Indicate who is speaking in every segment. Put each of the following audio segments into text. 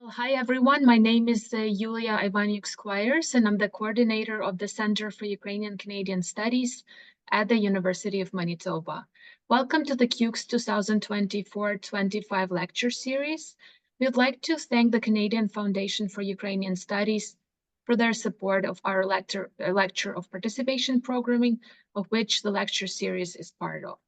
Speaker 1: Well, hi, everyone. My name is Yulia Ivanyuk-Squires, and I'm the coordinator of the Center for Ukrainian Canadian Studies at the University of Manitoba. Welcome to the CUC's 2024-25 lecture series. We'd like to thank the Canadian Foundation for Ukrainian Studies for their support of our lecture of participation programming, of which the lecture series is part of.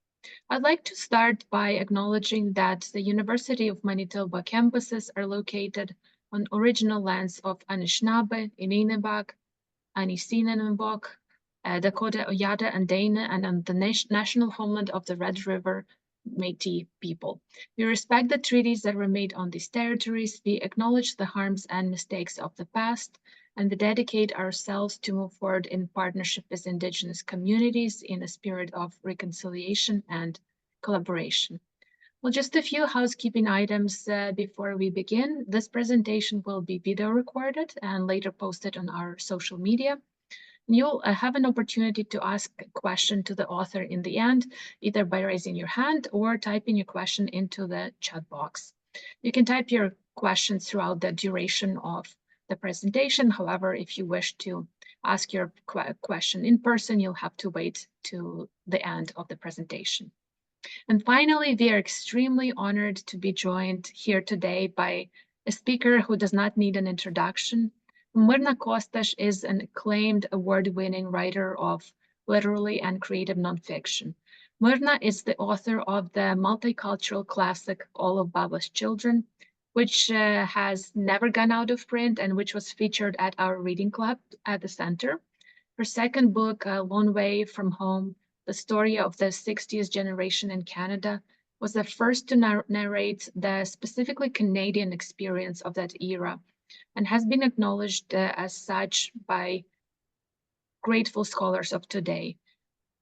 Speaker 1: I'd like to start by acknowledging that the University of Manitoba campuses are located on original lands of Anishinaabe, Ininabak, Anisiinanaabeg, Dakota, Oyata, and Dana, and on the national homeland of the Red River Métis people. We respect the treaties that were made on these territories. We acknowledge the harms and mistakes of the past, and we dedicate ourselves to move forward in partnership with Indigenous communities in a spirit of reconciliation and collaboration. Well, just a few housekeeping items before we begin. This presentation will be video recorded and later posted on our social media. You'll have an opportunity to ask a question to the author in the end, either by raising your hand or typing your question into the chat box. You can type your questions throughout the duration of the presentation. However, if you wish to ask your question in person, you'll have to wait to the end of the presentation. And finally, we are extremely honored to be joined here today by a speaker who does not need an introduction. Myrna Kostash is an acclaimed award-winning writer of literary and creative nonfiction. Myrna is the author of the multicultural classic All of Baba's Children, which has never gone out of print and which was featured at our reading club at the center. Her second book, Lone Way from Home, the story of the 60th generation in Canada, was the first to narrate the specifically Canadian experience of that era and has been acknowledged as such by grateful scholars of today.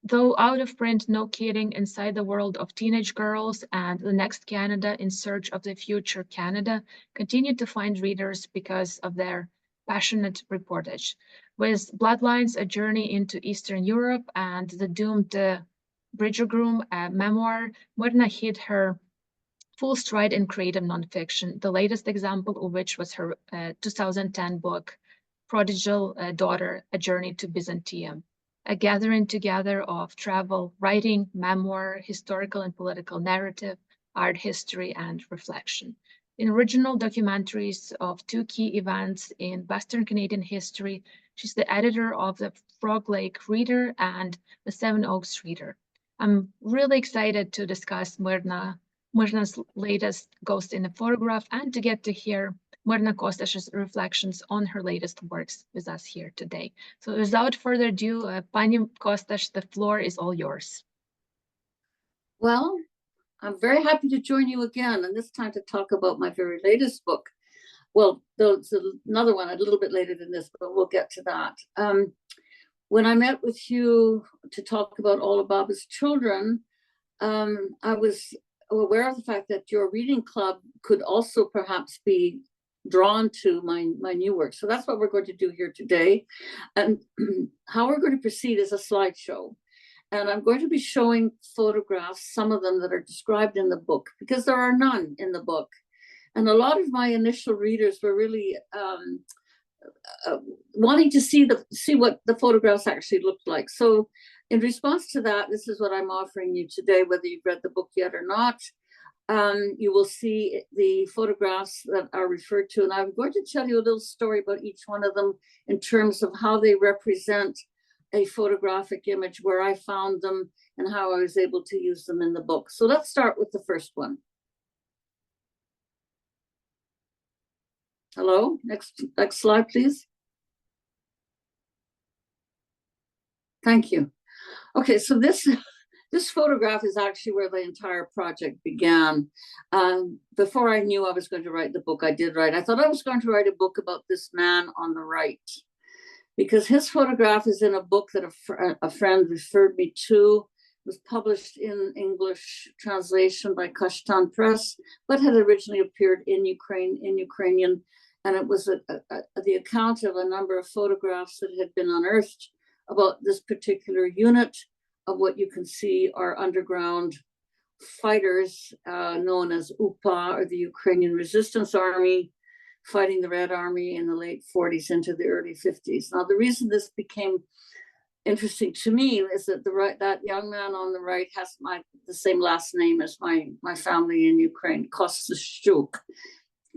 Speaker 1: Though out of print, No Kidding, Inside the World of Teenage Girls, and The Next Canada, In Search of the Future Canada continue to find readers because of their passionate reportage. With Bloodlines, A Journey into Eastern Europe, and The Doomed Bridegroom, a memoir, Myrna hit her full stride in creative nonfiction, the latest example of which was her 2010 book, Prodigal Daughter, A Journey to Byzantium, a gathering together of travel, writing, memoir, historical and political narrative, art history, and reflection. In original documentaries of two key events in Western Canadian history, she's the editor of the Frog Lake Reader and the Seven Oaks Reader. I'm really excited to discuss Myrna's latest Ghost in a Photograph and to get to hear Myrna Kostash's reflections on her latest works with us here today. So without further ado, Pani Kostash, the floor is all yours.
Speaker 2: Well, I'm very happy to join you again, and this time to talk about my very latest book. Well, there's another one a little bit later than this, but we'll get to that. When I met with you to talk about All of Baba's Children, I was aware of the fact that your reading club could also perhaps be drawn to my new work. So that's what we're going to do here today. And how we're going to proceed is a slideshow. And I'm going to be showing photographs, some of them that are described in the book, because there are none in the book. And a lot of my initial readers were really wanting to see what the photographs actually looked like. So in response to that, this is what I'm offering you today, whether you've read the book yet or not. You will see the photographs that are referred to, and I'm going to tell you a little story about each one of them in terms of how they represent a photographic image, where I found them, and how I was able to use them in the book. So let's start with the first one. Hello, next slide, please. Thank you. Okay, so this photograph is actually where the entire project began. Before I knew I was going to write the book, I thought I was going to write a book about this man on the right, because his photograph is in a book that a friend referred me to. It was published in English translation by Kashtan Press, but had originally appeared in Ukrainian, and it was the account of a number of photographs that had been unearthed about this particular unit of what you can see are underground fighters known as UPA, or the Ukrainian Resistance Army, fighting the Red Army in the late 40s into the early 50s. Now, the reason this became interesting to me is that that young man on the right has the same last name as my family in Ukraine, Kostash.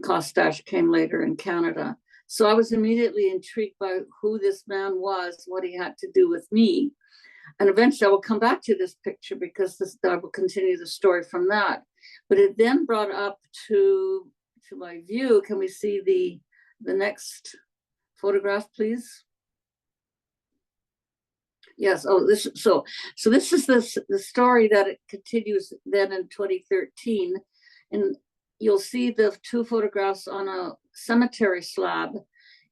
Speaker 2: Kostash came later in Canada. So I was immediately intrigued by who this man was, what he had to do with me. And eventually I will come back to this picture because I will continue the story from that. But it then brought up to my view. Can we see the next photograph, please? Yes. Oh, this is the story that it continues then in 2013, and you'll see the two photographs on a cemetery slab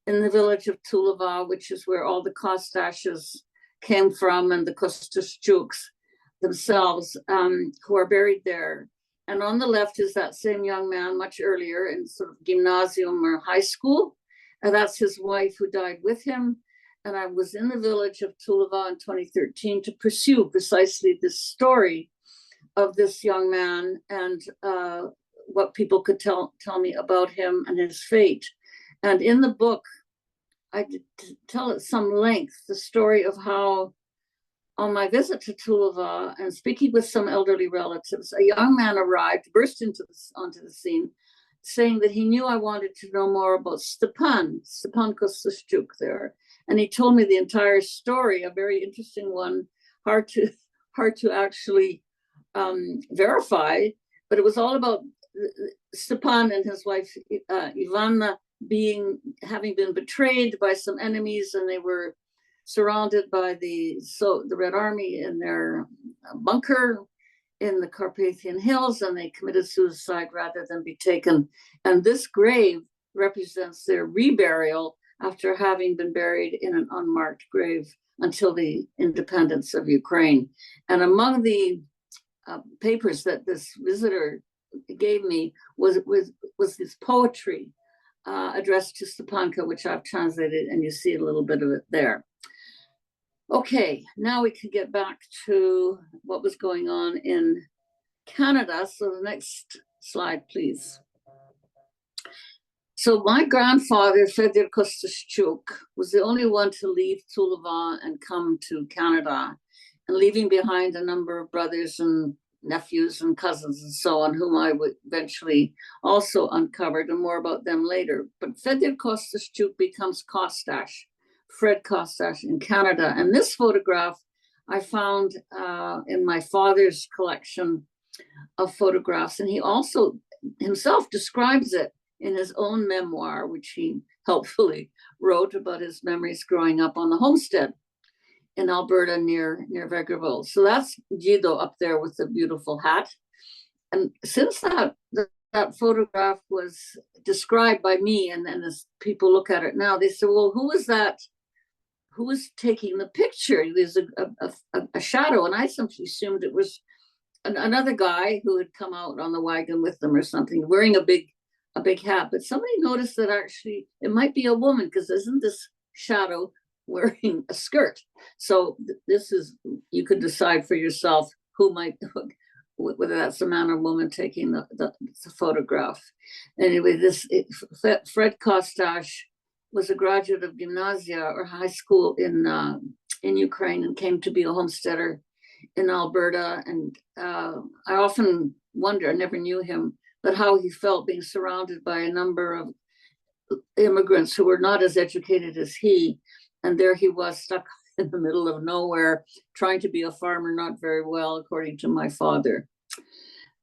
Speaker 2: in the village of Tulava, which is where all the Kostashes came from, and the Kostashchuks themselves, who are buried there. And on the left is that same young man much earlier in sort of gymnasium or high school, and that's his wife who died with him. And I was in the village of Tulava in 2013 to pursue precisely this story of this young man and what people could tell me about him and his fate. And in the book, I tell at some length the story of how on my visit to Tulava and speaking with some elderly relatives, a young man arrived, burst onto the scene, saying that he knew I wanted to know more about Stepan Kostashchuk there. And he told me the entire story, a very interesting one, hard to actually verify, but it was all about Stepan and his wife Ivana having been betrayed by some enemies, and they were surrounded by the Red Army in their bunker in the Carpathian Hills, and they committed suicide rather than be taken. And this grave represents their reburial after having been buried in an unmarked grave until the independence of Ukraine. And among the papers that this visitor gave me was this poetry addressed to Stepanka, which I've translated, and you see a little bit of it there. Okay, now we can get back to what was going on in Canada. So the next slide, please. So my grandfather, Fedor Kostashchuk, was the only one to leave Tulava and come to Canada, and leaving behind a number of brothers and nephews and cousins and so on, whom I would eventually also uncovered, and more about them later. But Fedor Kostashchuk becomes Kostash, Fred Kostash in Canada. And this photograph I found in my father's collection of photographs. And he also himself describes it in his own memoir, which he helpfully wrote about his memories growing up on the homestead in Alberta near Vegreville. So that's Guido up there with the beautiful hat. And since that photograph was described by me, and then as people look at it now, they say, well, who was that? Who was taking the picture? There's a shadow. And I simply assumed it was another guy who had come out on the wagon with them or something, wearing a big hat. But somebody noticed that actually it might be a woman, because isn't this shadow wearing a skirt? So this is, you could decide for yourself who might, whether that's a man or woman taking the photograph. Anyway, Fred Kostash was a graduate of gymnasia or high school in Ukraine, and came to be a homesteader in Alberta. And I often wonder, I never knew him, but how he felt being surrounded by a number of immigrants who were not as educated as he. And there he was, stuck in the middle of nowhere, trying to be a farmer, not very well, according to my father.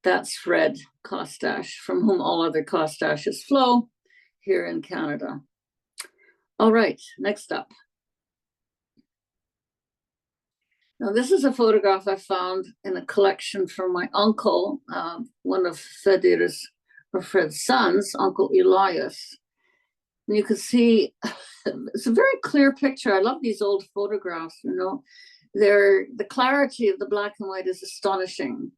Speaker 2: That's Fred Kostash, from whom all other Kostashes flow here in Canada. All right, next up. Now, this is a photograph I found in a collection from my uncle, one of Fedor's or Fred's sons, Uncle Elias. And you can see, it's a very clear picture. I love these old photographs, you know. The clarity of the black and white is astonishing.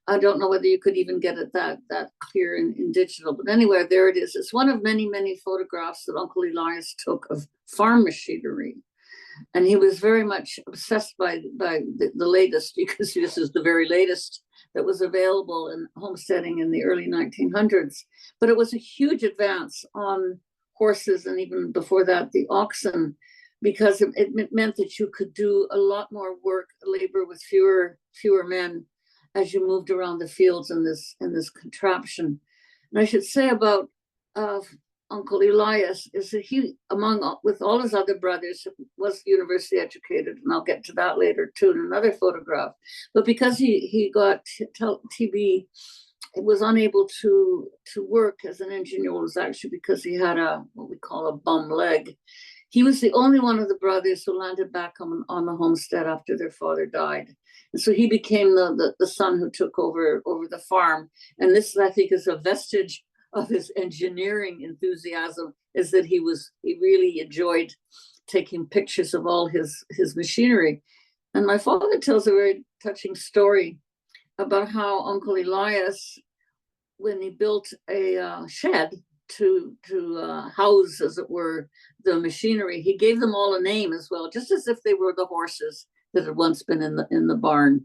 Speaker 2: I don't know whether you could even get it that clear in digital, but anyway, there it is. It's one of many, many photographs that Uncle Elias took of farm machinery. And he was very much obsessed by the latest, because this is the very latest that was available in homesteading in the early 1900s. But it was a huge advance on horses, and even before that, the oxen, because it meant that you could do a lot more work, labor with fewer men as you moved around the fields in this contraption. And I should say about Uncle Elias is that he, with all his other brothers, was university educated, and I'll get to that later too in another photograph. But because he got TB, it was unable to work as an engineer. It was actually because he had what we call a bum leg. He was the only one of the brothers who landed back on the homestead after their father died. And so he became the son who took over the farm. And this, I think, is a vestige of his engineering enthusiasm, is that he really enjoyed taking pictures of all his machinery. And my father tells a very touching story about how Uncle Elias, when he built a shed to house, as it were, the machinery, he gave them all a name as well, just as if they were the horses that had once been in the barn.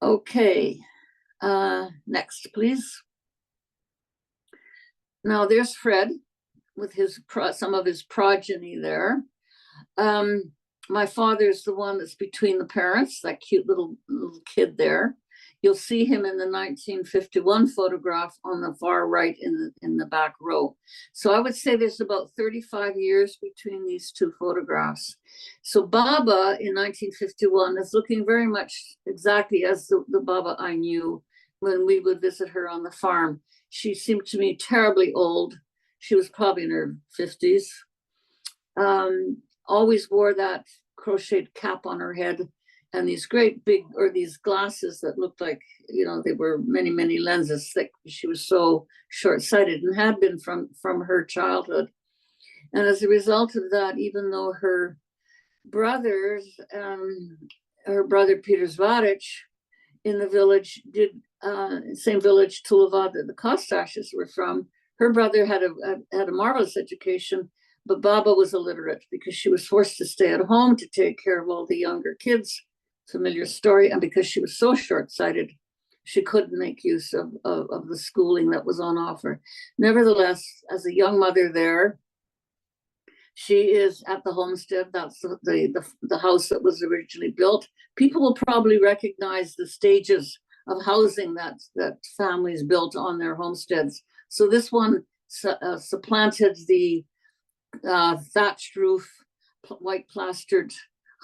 Speaker 2: Okay, next, please. Now there's Fred with some of his progeny there. My father's the one that's between the parents, that cute little kid there. You'll see him in the 1951 photograph on the far right in the back row. So I would say there's about 35 years between these two photographs. So Baba in 1951 is looking very much exactly as the Baba I knew when we would visit her on the farm. She seemed to me terribly old. She was probably in her 50s. Always wore that crocheted cap on her head, and these great big, or these glasses that looked like, they were many, many lenses thick. She was so short-sighted, and had been from her childhood. And as a result of that, even though her brothers, her brother Peter Zvaric in the village same village Tulava that the Kostashes were from, her brother had a marvelous education, but Baba was illiterate because she was forced to stay at home to take care of all the younger kids. Familiar story. And because she was so short-sighted, she couldn't make use of the schooling that was on offer. Nevertheless, as a young mother there, she is at the homestead. That's the house that was originally built. People will probably recognize the stages of housing that families built on their homesteads. So this one supplanted the thatched roof, white plastered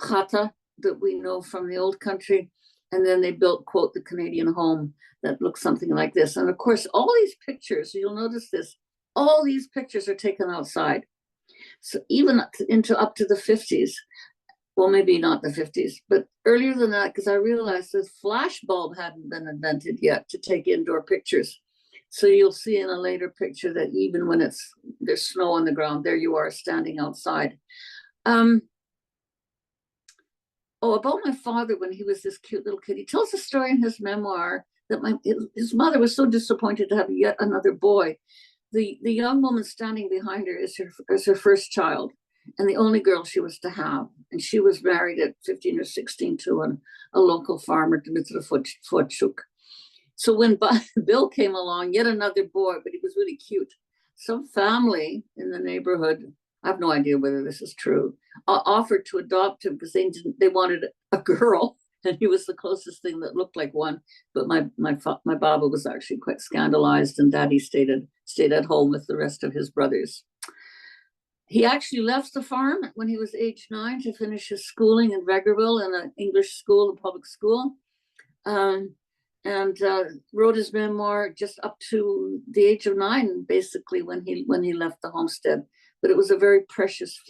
Speaker 2: chata that we know from the old country. And then they built, quote, the Canadian home that looks something like this. And of course, all these pictures, you'll notice this, all these pictures are taken outside. So even up to the 50s, well, maybe not the 50s, but earlier than that, because I realized this flash bulb hadn't been invented yet to take indoor pictures. So you'll see in a later picture that even when there's snow on the ground, there you are standing outside. About my father when he was this cute little kid, he tells a story in his memoir that his mother was so disappointed to have yet another boy. The young woman standing behind her is her first child, and the only girl she was to have. And she was married at 15 or 16 to a local farmer, Dmitry Fodchuk. So when Bill came along, yet another boy, but he was really cute. Some family in the neighborhood, I have no idea whether this is true, offered to adopt him because they wanted a girl, and he was the closest thing that looked like one. But my Baba was actually quite scandalized, and Daddy stayed at home with the rest of his brothers. He actually left the farm when he was age 9 to finish his schooling in Vegreville in an English school, a public school, and wrote his memoir just up to the age of 9, basically, when he left the homestead. But it was a very precious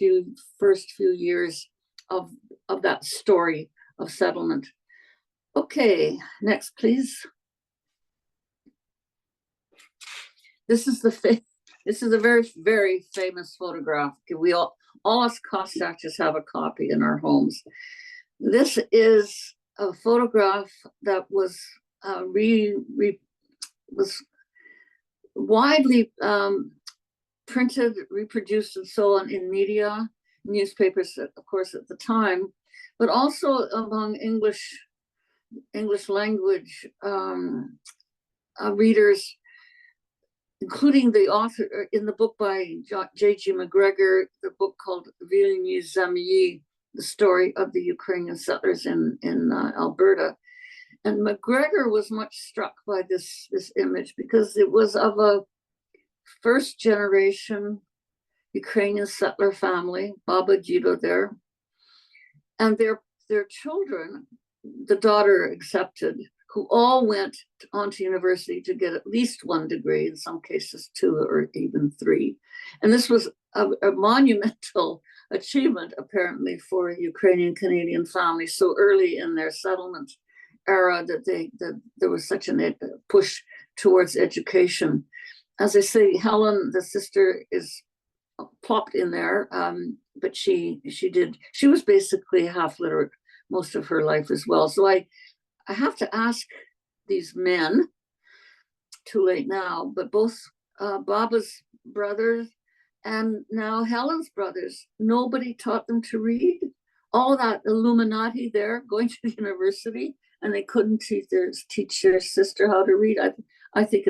Speaker 2: first few years of that story of settlement. Okay, next, please. This is a very, very famous photograph. We all us Kostashes have a copy in our homes. This is a photograph that was was widely printed, reproduced, and so on in media, newspapers, of course, at the time, but also among English English language readers, including the author in the book by J.G. McGregor, the book called Vilnius Zamyi, the story of the Ukrainian settlers in Alberta. And McGregor was much struck by this image because it was of a first generation Ukrainian settler family, Baba Jido there, and their children, the daughter accepted, who all went on to university to get at least one degree, in some cases 2 or even 3. And this was a monumental achievement, apparently, for a Ukrainian Canadian family so early in their settlement era that there was such a push towards education. As I say, Helen, the sister, is plopped in there, but she was basically half literate most of her life as well. So I have to ask these men, too late now, but both Baba's brothers and now Helen's brothers, nobody taught them to read. All that Illuminati there going to the university, and they couldn't teach their sister how to read. I think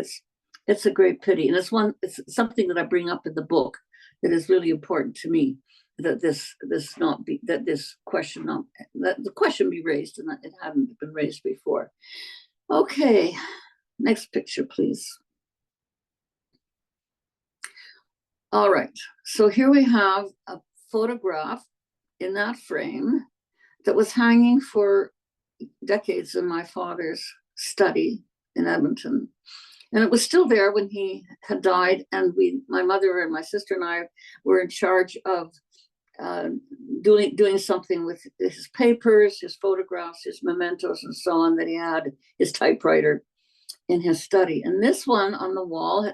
Speaker 2: it's a great pity, and it's something that I bring up in the book that is really important to me, that the question be raised, and that it hadn't been raised before. Okay, next picture, please. All right, so here we have a photograph in that frame that was hanging for decades in my father's study in Edmonton. And it was still there when he had died, and my mother and my sister and I were in charge of doing something with his papers, his photographs, his mementos, and so on, that he had his typewriter in his study. And this one on the wall,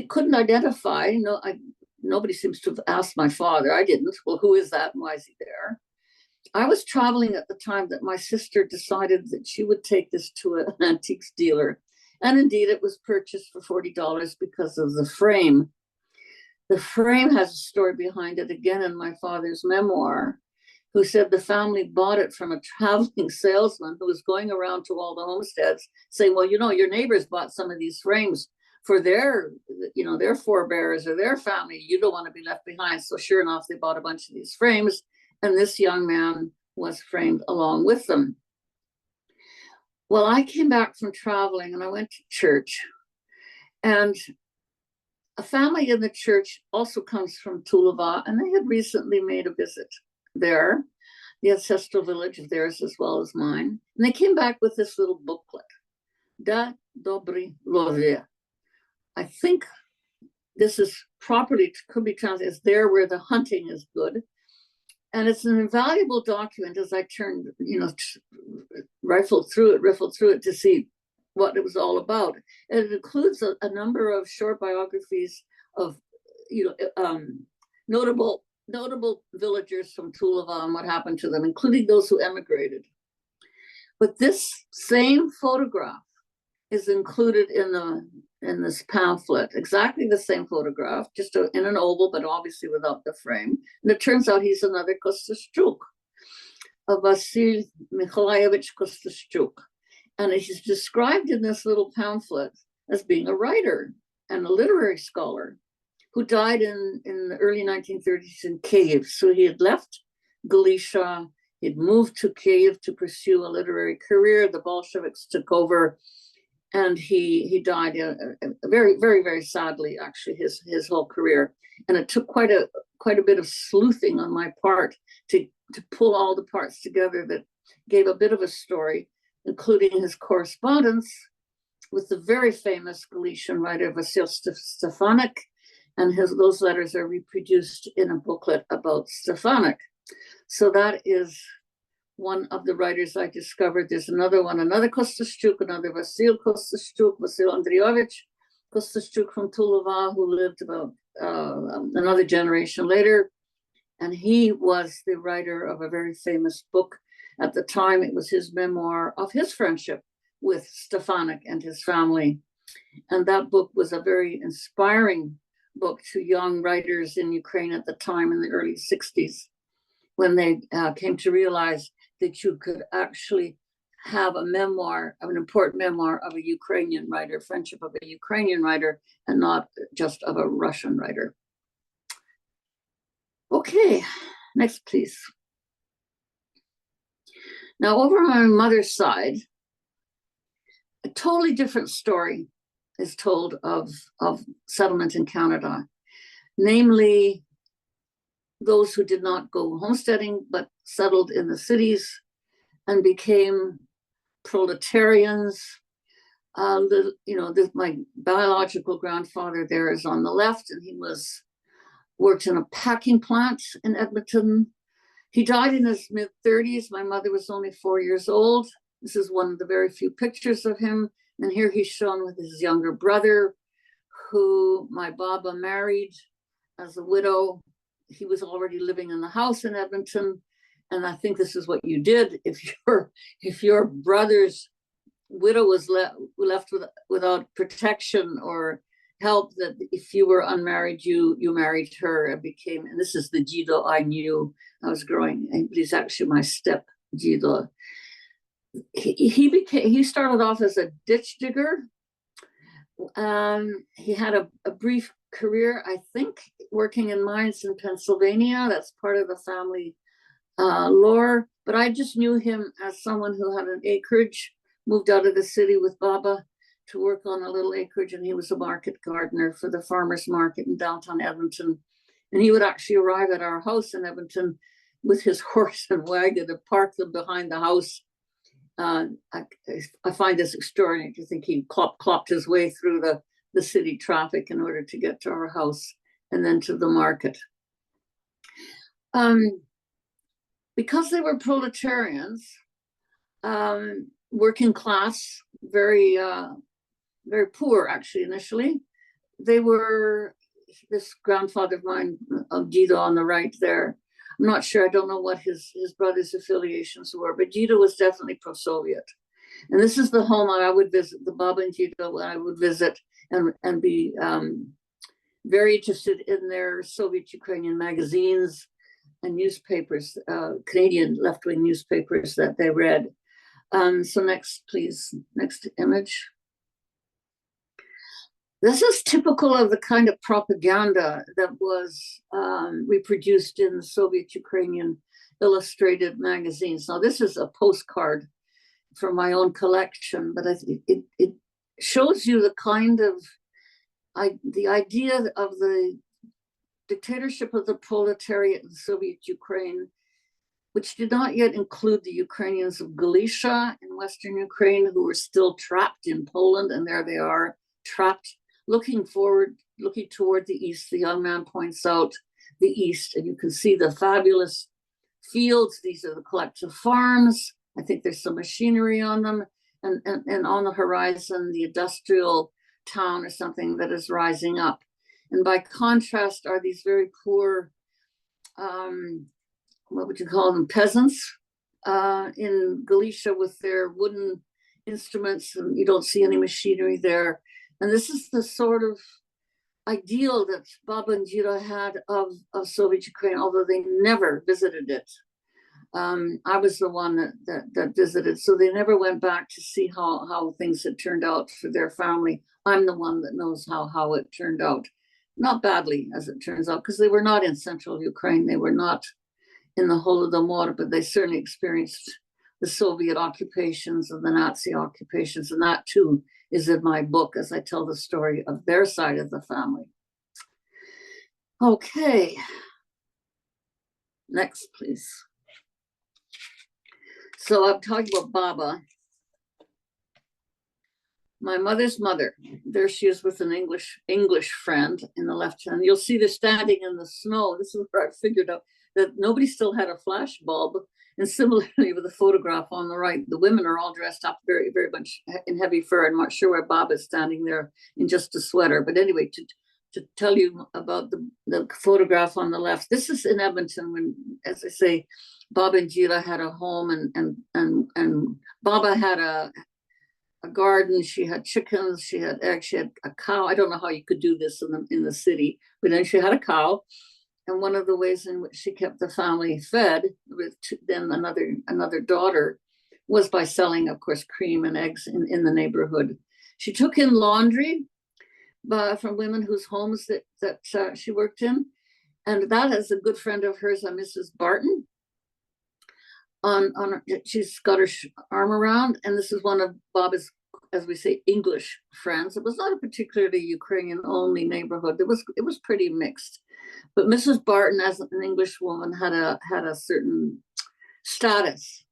Speaker 2: couldn't identify. Nobody seems to have asked my father. I didn't. Well, who is that and why is he there? I was traveling at the time that my sister decided that she would take this to an antiques dealer. And indeed, it was purchased for $40 because of the frame. The frame has a story behind it, again, in my father's memoir, who said the family bought it from a traveling salesman who was going around to all the homesteads saying, well, your neighbors bought some of these frames for their forebears or their family. You don't want to be left behind. So sure enough, they bought a bunch of these frames, and this young man was framed along with them. Well, I came back from traveling and I went to church, and a family in the church also comes from Tulava, and they had recently made a visit there, the ancestral village of theirs as well as mine. And they came back with this little booklet, Da Dobry Lovie. I think this is could be translated as there where the hunting is good. And it's an invaluable document as I turned, riffled through it to see what it was all about. And it includes a number of short biographies of, notable villagers from Tulava and what happened to them, including those who emigrated. But this same photograph is included in this pamphlet, exactly the same photograph, just in an oval, but obviously without the frame. And it turns out he's another Kostashchuk, Vasil Mikhailovich Kostashchuk. And he's described in this little pamphlet as being a writer and a literary scholar who died in the early 1930s in Kyiv. So he had left Galicia, he'd moved to Kyiv to pursue a literary career. The Bolsheviks took over, and he died very, very, very sadly, actually, his whole career. And it took quite a bit of sleuthing on my part to pull all the parts together that gave a bit of a story, including his correspondence with the very famous Galician writer Vasil Stefanik, and those letters are reproduced in a booklet about Stefanik. So that is one of the writers I discovered. There's another Kostashchuk, another Vasil Kostashchuk, Vasil Andriovich Kostashchuk from Tulava, who lived about another generation later. And he was the writer of a very famous book. At the time, it was his memoir of his friendship with Stefanik and his family. And that book was a very inspiring book to young writers in Ukraine at the time, in the early 60s, when they came to realize that you could actually have a memoir, an important memoir of a Ukrainian writer, friendship of a Ukrainian writer, and not just of a Russian writer. Okay, next, please. Now, over on my mother's side, a totally different story is told of settlement in Canada, namely those who did not go homesteading but settled in the cities and became proletarians. My biological grandfather there is on the left, and he worked in a packing plant in Edmonton. He died in his mid-30s. My mother was only 4 years old. This is one of the very few pictures of him. And here he's shown with his younger brother, who my Baba married as a widow. He was already living in the house in Edmonton. And I think this is what you did if your brother's widow was left without protection or help, that if you were unmarried, you married her and became, and this is the Jido I knew. I was growing, and he's actually my step Jido. He started off as a ditch digger. He had a brief career, I think, working in mines in Pennsylvania. That's part of the family lore. But I just knew him as someone who had an acreage, moved out of the city with Baba to work on a little acreage, and he was a market gardener for the farmers market in downtown Edmonton. And he would actually arrive at our house in Edmonton with his horse and wagon and park them behind the house. I find this extraordinary to think he clopped his way through the city traffic in order to get to our house and then to the market. Because they were proletarians, working class, very poor actually initially. They were, this grandfather of mine, of Jido on the right there, I'm not sure, I don't know what his brother's affiliations were, but Jido was definitely pro-Soviet. And this is the home I would visit, the Baba and Jido I would visit and be very interested in their Soviet Ukrainian magazines and newspapers, Canadian left-wing newspapers that they read. So next, please, next image. This is typical of the kind of propaganda that was reproduced in the Soviet Ukrainian illustrated magazines. Now, this is a postcard from my own collection, but it shows you the kind of, the idea of the dictatorship of the proletariat in Soviet Ukraine, which did not yet include the Ukrainians of Galicia in Western Ukraine, who were still trapped in Poland, and there they are, trapped, looking toward the east. The young man points out the east, and you can see the fabulous fields. These are the collective farms. I think there's some machinery on them, and on the horizon, the industrial town or something that is rising up. And by contrast are these very poor, what would you call them, peasants in Galicia with their wooden instruments, and you don't see any machinery there. And this is the sort of ideal that Baba and Jido had of Soviet Ukraine, although they never visited it. I was the one that visited, so they never went back to see how things had turned out for their family. I'm the one that knows how it turned out. Not badly, as it turns out, because they were not in central Ukraine. They were not in the Holodomor, but they certainly experienced the Soviet occupations and the Nazi occupations, and that too is in my book as I tell the story of their side of the family. Okay, next, please. So I'm talking about Baba. My mother's mother, there she is with an English friend in the left hand. You'll see they're standing in the snow. This is where I figured out that nobody still had a flash bulb. And similarly with the photograph on the right, the women are all dressed up very, very much in heavy fur. I'm not sure where Bob is standing there in just a sweater. But anyway, to tell you about the photograph on the left, this is in Edmonton when, as I say, Bob and Jido had a home, and Baba had a garden. She had chickens, she had eggs, she had a cow. I don't know how you could do this in the city, but then she had a cow. and one of the ways in which she kept the family fed with then another daughter was by selling, of course, cream and eggs in the neighborhood. She took in laundry from women whose homes that she worked in. And that is a good friend of hers, Mrs. Barton. She's got her arm around, and this is one of Bob's, as we say, English friends. It was not a particularly Ukrainian-only neighborhood. It was pretty mixed. But Mrs. Barton, as an English woman, had a certain status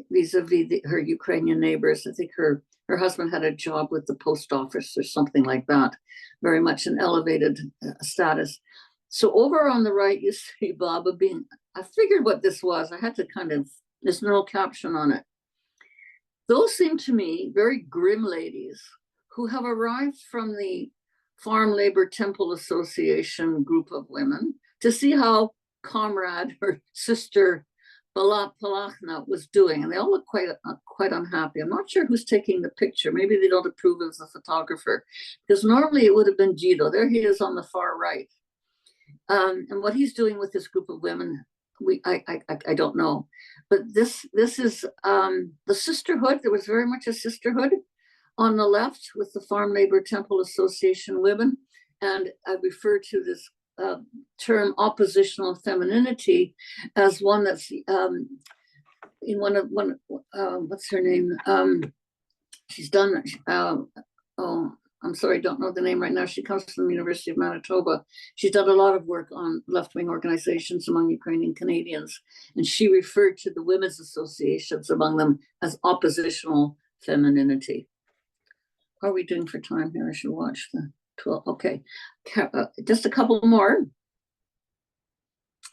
Speaker 2: vis-a-vis her Ukrainian neighbors. I think her husband had a job with the post office or something like that, very much an elevated status. So over on the right, you see Baba being, I figured what this was. I had to there's no caption on it. Those seem to me very grim ladies who have arrived from the Farm Labor Temple Association group of women to see how comrade or sister Palachna was doing, and they all look quite unhappy. I'm not sure who's taking the picture. Maybe they don't approve of the photographer, because normally it would have been Gido. There he is on the far right, and what he's doing with this group of women, I don't know. But this is the sisterhood. There was very much a sisterhood on the left with the Farm Labor Temple Association women, and I refer to this term oppositional femininity as one that's in one what's her name, she's done I'm sorry, I don't know the name right now. She comes from the University of Manitoba. She's done a lot of work on left-wing organizations among Ukrainian Canadians, and she referred to the women's associations among them as oppositional femininity. How are we doing for time here? I should watch the 12. Okay, just a couple more.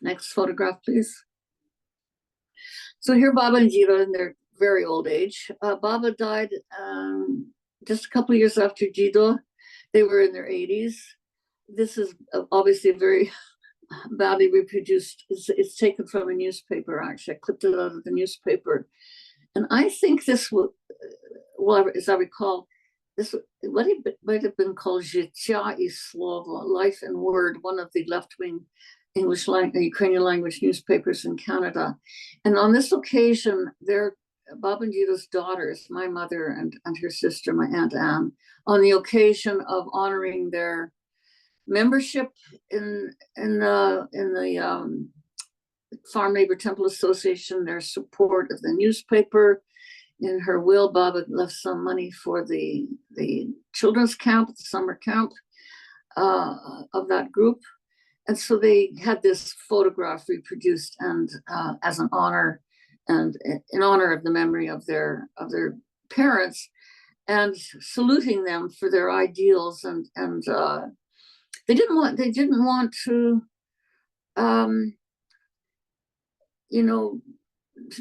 Speaker 2: Next photograph, please. So here Baba and Gido in their very old age. Baba died just a couple of years after Gido. They were in their 80s. This is obviously a very badly reproduced. It's taken from a newspaper, actually. I clipped it out of the newspaper. And I think this will, well, as I recall, this what it might have been called Życia i Słowo, Life and Word, one of the left-wing English language, Ukrainian language newspapers in Canada. And on this occasion, Bob and Gido's daughters, my mother and her sister, my Aunt Anne, on the occasion of honoring their membership in the Farm Labor Temple Association, their support of the newspaper. In her will, Baba left some money for the children's camp, the summer camp of that group. And so they had this photograph reproduced and as an honor, and in honor of the memory of their parents, and saluting them for their ideals. And they didn't want to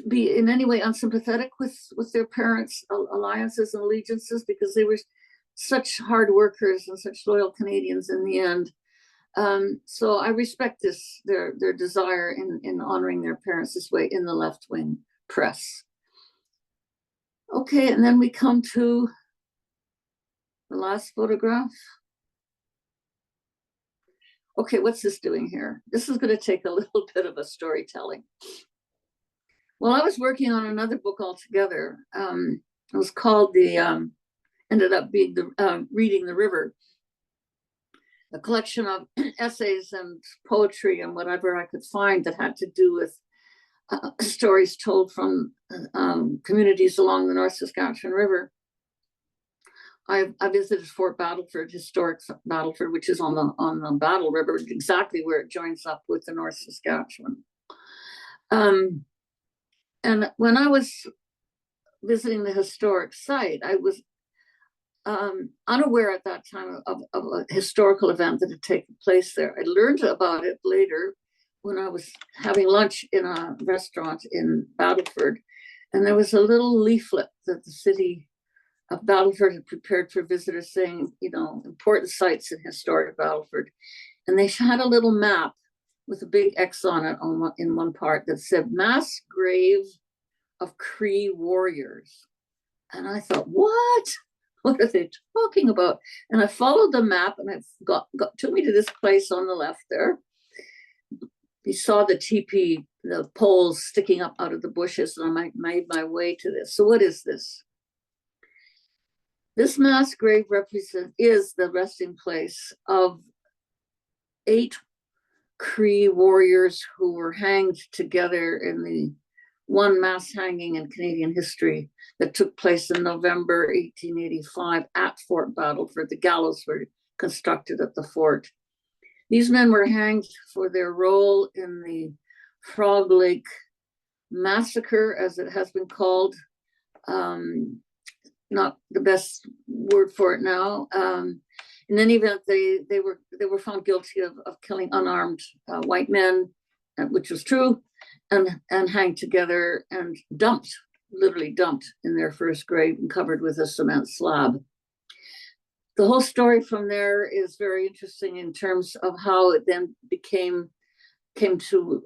Speaker 2: be in any way unsympathetic with their parents' alliances and allegiances, because they were such hard workers and such loyal Canadians in the end. So I respect their desire in honoring their parents this way in the left-wing press. Okay, and then we come to the last photograph. Okay, what's this doing here? This is going to take a little bit of a storytelling. Well, I was working on another book altogether. It was called ended up being Reading the River, a collection of essays and poetry and whatever I could find that had to do with stories told from communities along the North Saskatchewan River. I visited Fort Battleford, historic Battleford, which is on the Battle River, exactly where it joins up with the North Saskatchewan. And when I was visiting the historic site, I was unaware at that time of a historical event that had taken place there. I learned about it later when I was having lunch in a restaurant in Battleford, and there was a little leaflet that the city of Battleford had prepared for visitors saying, important sites in historic Battleford. And they had a little map with a big X on it in one part that said mass grave of Cree warriors. And I thought, what are they talking about? And I followed the map, and it took me to this place on the left there. you saw the teepee, the poles sticking up out of the bushes, and I made my way to this. So what is this? This mass grave is the resting place of 8 Cree warriors who were hanged together in the one mass hanging in Canadian history that took place in November 1885 at Fort Battleford. The gallows were constructed at the fort. These men were hanged for their role in the Frog Lake Massacre, as it has been called. Not the best word for it now. In any event, they were found guilty of killing unarmed white men, which was true, and hanged together and literally dumped in their first grave and covered with a cement slab. The whole story from there is very interesting in terms of how it then came to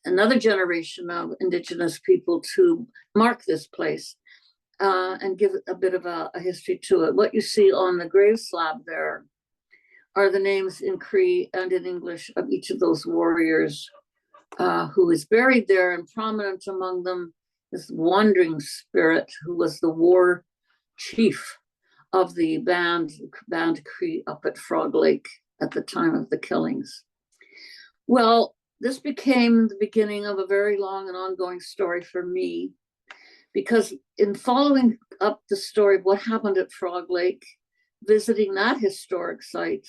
Speaker 2: another generation of Indigenous people to mark this place and give a bit of a history to it. What you see on the grave slab there are the names in Cree and in English of each of those warriors who is buried there, and prominent among them is Wandering Spirit, who was the war chief of the band Cree up at Frog Lake at the time of the killings. Well, this became the beginning of a very long and ongoing story for me, because in following up the story of what happened at Frog Lake, visiting that historic site,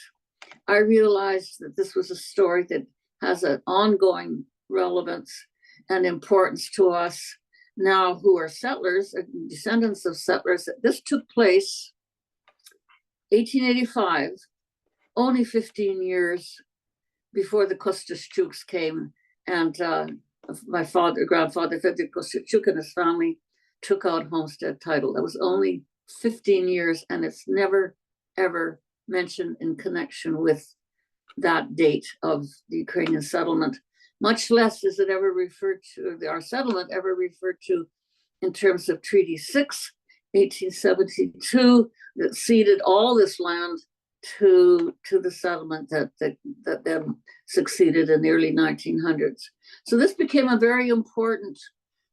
Speaker 2: I realized that this was a story that has an ongoing relevance and importance to us now who are settlers, descendants of settlers. This took place 1885, only 15 years before the Kostash came, and my grandfather, Frederick Kostash and his family took out homestead title. That was only 15 years, and it's never, ever mentioned in connection with that date of the Ukrainian settlement. Much less is it ever referred to, our settlement ever referred to in terms of Treaty 6, 1872, that ceded all this land to the settlement that then succeeded in the early 1900s. So this became a very important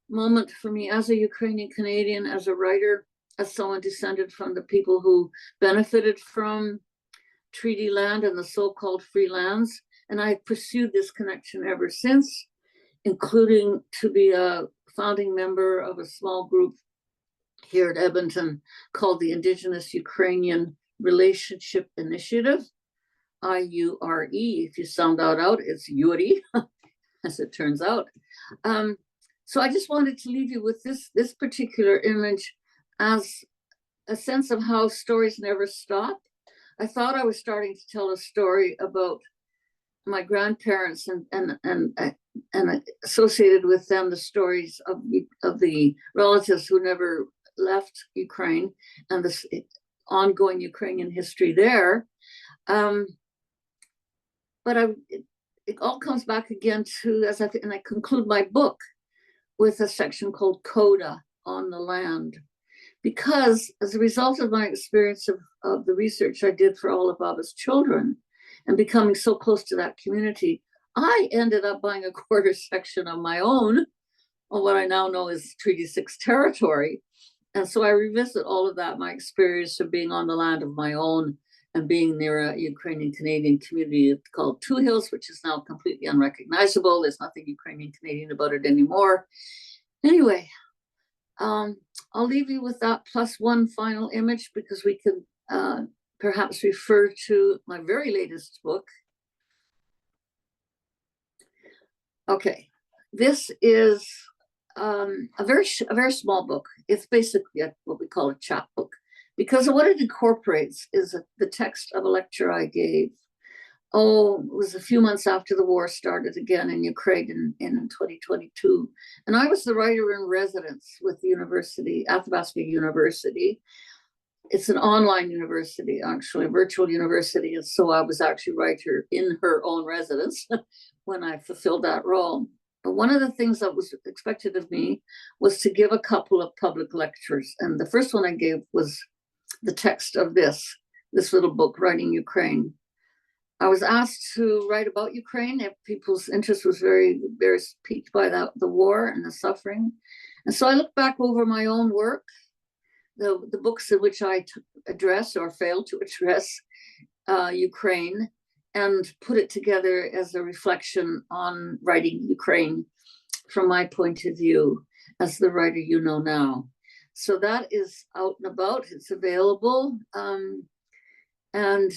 Speaker 2: moment for me as a Ukrainian Canadian, as a writer, as someone descended from the people who benefited from treaty land and the so-called free lands. And I have pursued this connection ever since, including to be a founding member of a small group here at Edmonton called the Indigenous Ukrainian Relationship Initiative, IURE. If you sound that out, it's Yuri, as it turns out. So I just wanted to leave you with this particular image as a sense of how stories never stop. I thought I was starting to tell a story about my grandparents and associated with them the stories of the relatives who never left Ukraine and this ongoing Ukrainian history there. But it all comes back again to, and I conclude my book with a section called Coda on the Land, because as a result of my experience of the research I did for all of Baba's children and becoming so close to that community, I ended up buying a quarter section of my own on what I now know is Treaty 6 territory. And so I revisit all of that, my experience of being on the land of my own and being near a Ukrainian Canadian community called Two Hills, which is now completely unrecognizable. There's nothing Ukrainian Canadian about it anymore. Anyway, I'll leave you with that plus one final image, because we can perhaps refer to my very latest book. Okay, this is a very small book. It's basically what we call a chapbook, because what it incorporates is the text of a lecture I gave. It was a few months after the war started again in Ukraine in 2022. And I was the writer in residence with the university, Athabasca University. It's an online university, actually, a virtual university. And so I was actually writer in her own residence when I fulfilled that role. But one of the things that was expected of me was to give a couple of public lectures. And the first one I gave was the text of this little book, Writing Ukraine. I was asked to write about Ukraine. People's interest was very, very piqued by the war and the suffering. And so I looked back over my own work, the books in which I address or fail to address Ukraine, and put it together as a reflection on writing Ukraine from my point of view as the writer you know now. So that is out and about. It's available, and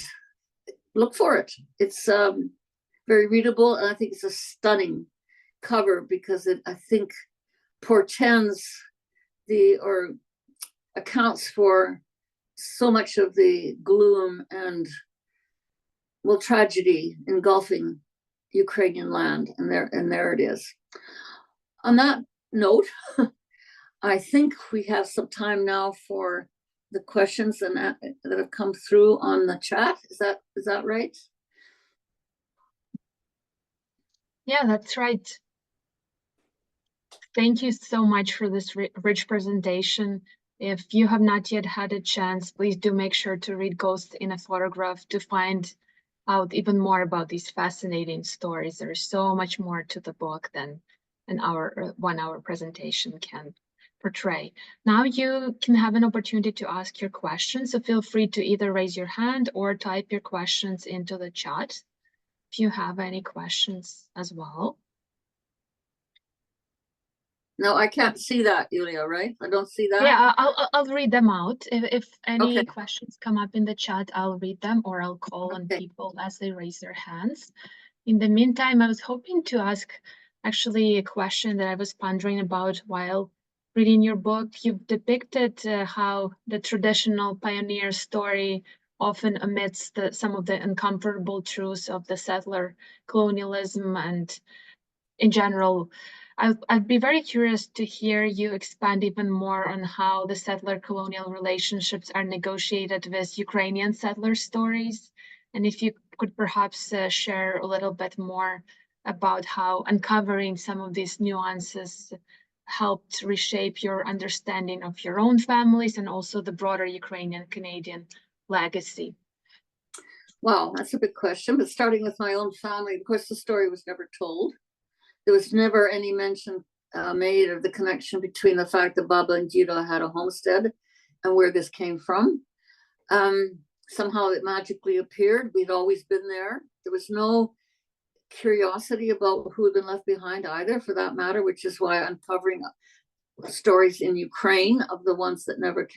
Speaker 2: look for it. It's very readable, and I think it's a stunning cover because it, I think, portends or accounts for so much of the gloom and, well, tragedy engulfing Ukrainian land, and there it is. On that note, I think we have some time now for the questions that have come through on the chat. Is that right?
Speaker 1: Yeah, that's right. Thank you so much for this rich presentation. If you have not yet had a chance, please do make sure to read Ghost in a Photograph to find out even more about these fascinating stories. There's so much more to the book than an hour, 1 hour presentation can portray. Now you can have an opportunity to ask your questions, so feel free to either raise your hand or type your questions into the chat if you have any questions as well.
Speaker 2: No, I can't see that, Yulia, right? I don't see that.
Speaker 1: Yeah, I'll read them out. If any questions come up in the chat, I'll read them, or I'll call on people as they raise their hands. In the meantime, I was hoping to ask actually a question that I was pondering about while reading your book. You've depicted how the traditional pioneer story often omits some of the uncomfortable truths of the settler colonialism, and in general, I'd be very curious to hear you expand even more on how the settler-colonial relationships are negotiated with Ukrainian settler stories, and if you could perhaps share a little bit more about how uncovering some of these nuances helped reshape your understanding of your own families and also the broader Ukrainian-Canadian legacy.
Speaker 2: Wow, that's a big question. But starting with my own family, of course, the story was never told. There was never any mention made of the connection between the fact that Baba and Gita had a homestead and where this came from. Somehow it magically appeared. We'd always been there. There was no curiosity about who had been left behind either, for that matter, which is why uncovering stories in Ukraine of the ones that never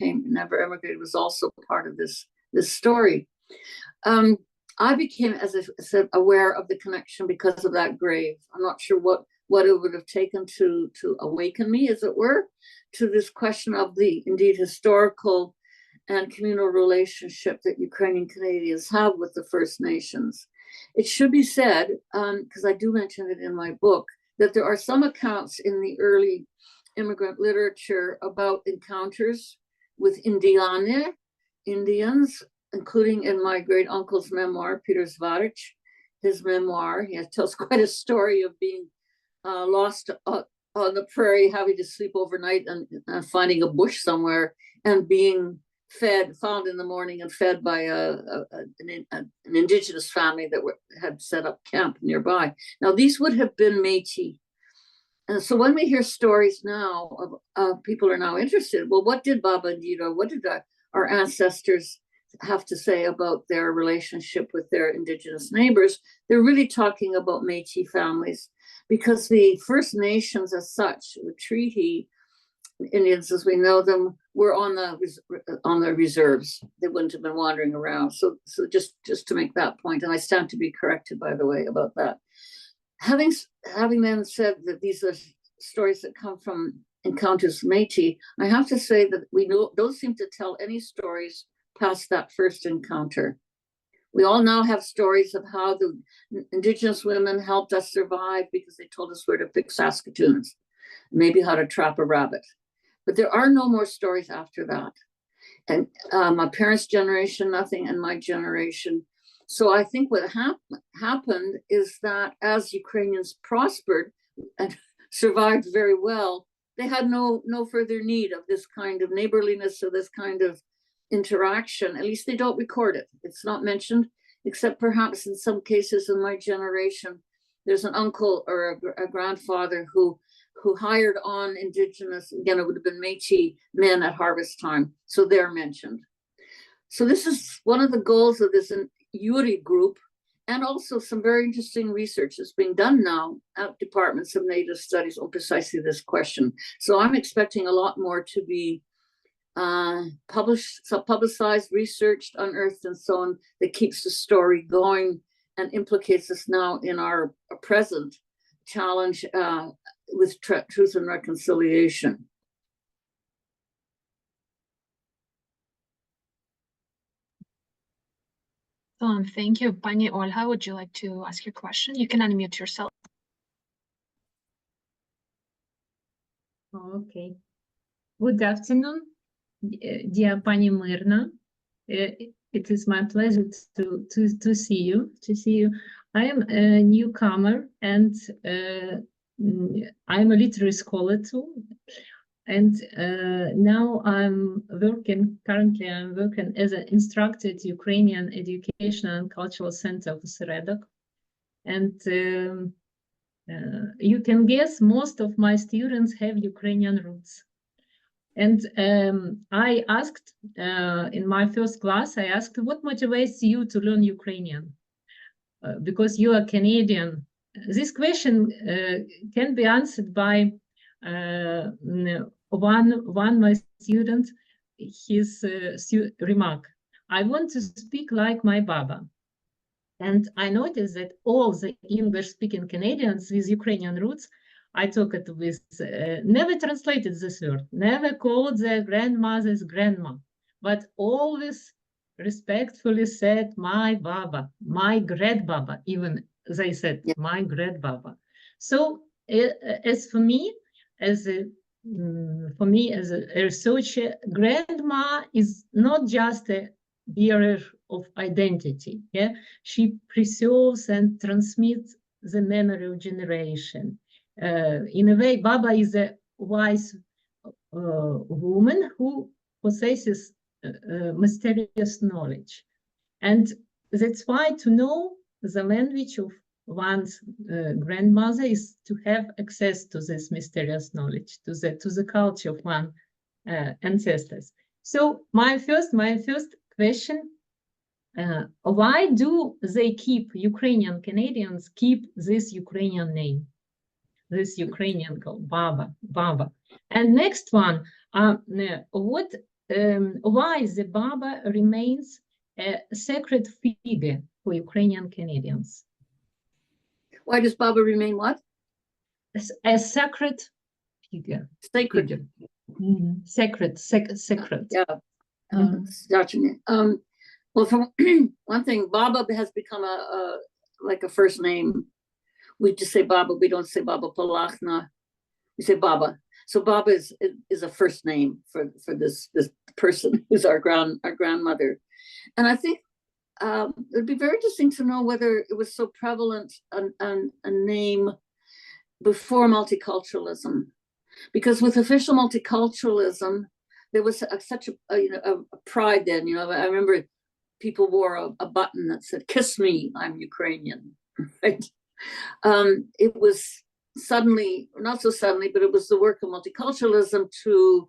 Speaker 2: emigrated was also part of this story. I became, as I said, aware of the connection because of that grave. I'm not sure what it would have taken to awaken me, as it were, to this question of the indeed historical and communal relationship that Ukrainian Canadians have with the First Nations. It should be said, because I do mention it in my book, that there are some accounts in the early immigrant literature about encounters with Indians, including in my great uncle's memoir, Peter Zvarich, his memoir. He tells quite a story of being lost on the prairie, having to sleep overnight and finding a bush somewhere and being found in the morning and fed by an indigenous family that had set up camp nearby. Now, these would have been Métis. And so when we hear stories now of people are now interested, well, what did Baba and Gita, what did our ancestors have to say about their relationship with their indigenous neighbors? They're really talking about Métis families, because the First Nations as such, the treaty Indians as we know them, were on the reserves. They wouldn't have been wandering around. So just to make that point, and I stand to be corrected, by the way, about that. Having then said that these are stories that come from encounters with Métis, I have to say that we don't seem to tell any stories past that first encounter. We all now have stories of how the Indigenous women helped us survive because they told us where to pick Saskatoons, maybe how to trap a rabbit. But there are no more stories after that. And my parents' generation, nothing, and my generation. So I think what happened is that as Ukrainians prospered and survived very well, they had no further need of this kind of neighborliness or this kind of interaction. At least they don't record it. It's not mentioned except perhaps in some cases in my generation, there's an uncle or a grandfather who hired on Indigenous, again, it would have been Métis men at harvest time. So they're mentioned. So this is one of the goals of this URI group, and also some very interesting research that's being done now at departments of Native Studies on precisely this question. So I'm expecting a lot more to be publicized, researched, unearthed, and so on, that keeps the story going and implicates us now in our present challenge with truth and reconciliation.
Speaker 1: Thank you. Pani Olha, would you like to ask your question? You can unmute yourself.
Speaker 3: Okay. Good afternoon, dear Pani Myrna. It is my pleasure to see you. I am a newcomer, and I'm a literary scholar too. And now currently I'm working as an instructor at Ukrainian Educational and Cultural Center of Seredok. And you can guess most of my students have Ukrainian roots. And I asked, in my first class, I asked, what motivates you to learn Ukrainian? Because you are Canadian. This question can be answered by one my student, his remark: I want to speak like my Baba. And I noticed that all the English-speaking Canadians with Ukrainian roots I talked with never translated this word, never called their grandmother's grandma, but always respectfully said my Baba, my great Baba, even they said my great Baba. So as for me, as a researcher, grandma is not just a bearer of identity. Yeah, she preserves and transmits the memory of generation. In a way, Baba is a wise woman who possesses mysterious knowledge, and that's why to know the language of one's grandmother is to have access to this mysterious knowledge, to the culture of one's ancestors. So my first question: why do Ukrainian Canadians keep this Ukrainian name, this Ukrainian called Baba? And next one, why the Baba remains a sacred figure for Ukrainian Canadians?
Speaker 2: Why does Baba remain what?
Speaker 3: A sacred figure.
Speaker 2: Sacred.
Speaker 3: Figure. Mm-hmm. Sacred.
Speaker 2: Yeah. Well, for one thing, Baba has become like a first name. We just say Baba. We don't say Baba Palachna. We say Baba. So Baba is a first name for this person who's our grandmother. And I think it'd be very interesting to know whether it was so prevalent a name before multiculturalism, because with official multiculturalism, there was such a pride then. I remember people wore a button that said "Kiss me, I'm Ukrainian." Right? It was suddenly, not so suddenly, but it was the work of multiculturalism to